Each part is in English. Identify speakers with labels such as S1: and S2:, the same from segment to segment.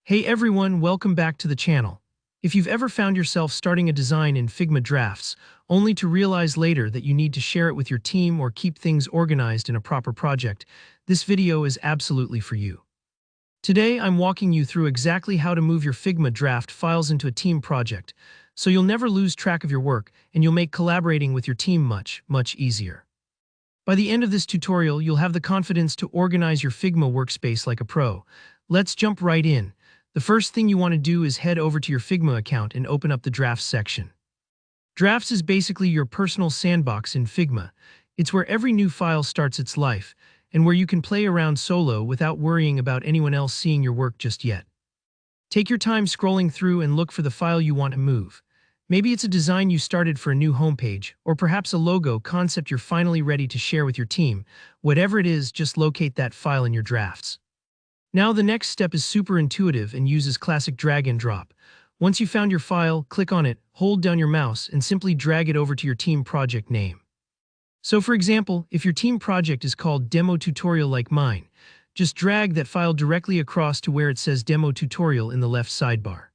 S1: Hey everyone, welcome back to the channel. If you've ever found yourself starting a design in Figma drafts, only to realize later that you need to share it with your team or keep things organized in a proper project, this video is absolutely for you. Today, I'm walking you through exactly how to move your Figma draft files into a team project, so you'll never lose track of your work and you'll make collaborating with your team much easier. By the end of this tutorial, you'll have the confidence to organize your Figma workspace like a pro. Let's jump right in. The first thing you want to do is head over to your Figma account and open up the Drafts section. Drafts is basically your personal sandbox in Figma. It's where every new file starts its life, and where you can play around solo without worrying about anyone else seeing your work just yet. Take your time scrolling through and look for the file you want to move. Maybe it's a design you started for a new homepage, or perhaps a logo concept you're finally ready to share with your team. Whatever it is, just locate that file in your drafts. Now the next step is super intuitive and uses classic drag and drop. Once you've found your file, click on it, hold down your mouse, and simply drag it over to your team project name. So for example, if your team project is called Demo Tutorial like mine, just drag that file directly across to where it says Demo Tutorial in the left sidebar.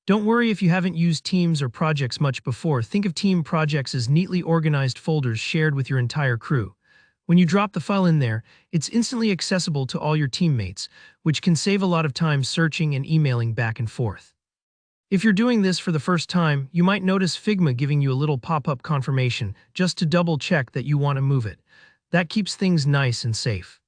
S1: Don't worry if you haven't used teams or projects much before. Think of team projects as neatly organized folders shared with your entire crew. When you drop the file in there, it's instantly accessible to all your teammates, which can save a lot of time searching and emailing back and forth. If you're doing this for the first time, you might notice Figma giving you a little pop-up confirmation just to double-check that you want to move it. That keeps things nice and safe.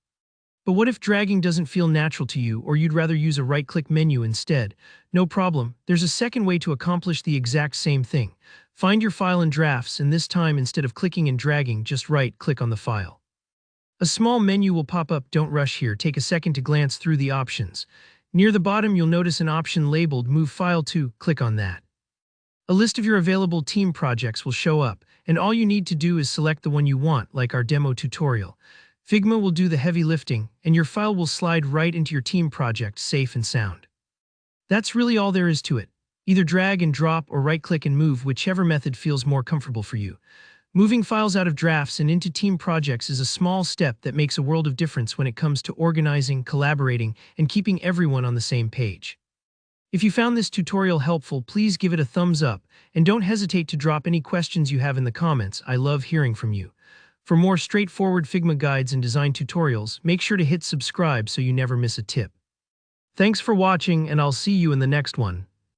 S1: But what if dragging doesn't feel natural to you, or you'd rather use a right-click menu instead? No problem, there's a second way to accomplish the exact same thing. Find your file in Drafts, and this time instead of clicking and dragging, just right-click on the file. A small menu will pop up. Don't rush here, take a second to glance through the options. Near the bottom you'll notice an option labeled Move File to. Click on that. A list of your available team projects will show up, and all you need to do is select the one you want, like our demo tutorial. Figma will do the heavy lifting, and your file will slide right into your team project, safe and sound. That's really all there is to it. Either drag and drop or right-click and move, whichever method feels more comfortable for you. Moving files out of drafts and into team projects is a small step that makes a world of difference when it comes to organizing, collaborating, and keeping everyone on the same page. If you found this tutorial helpful, please give it a thumbs up, and don't hesitate to drop any questions you have in the comments. I love hearing from you. For more straightforward Figma guides and design tutorials, make sure to hit subscribe so you never miss a tip. Thanks for watching, and I'll see you in the next one.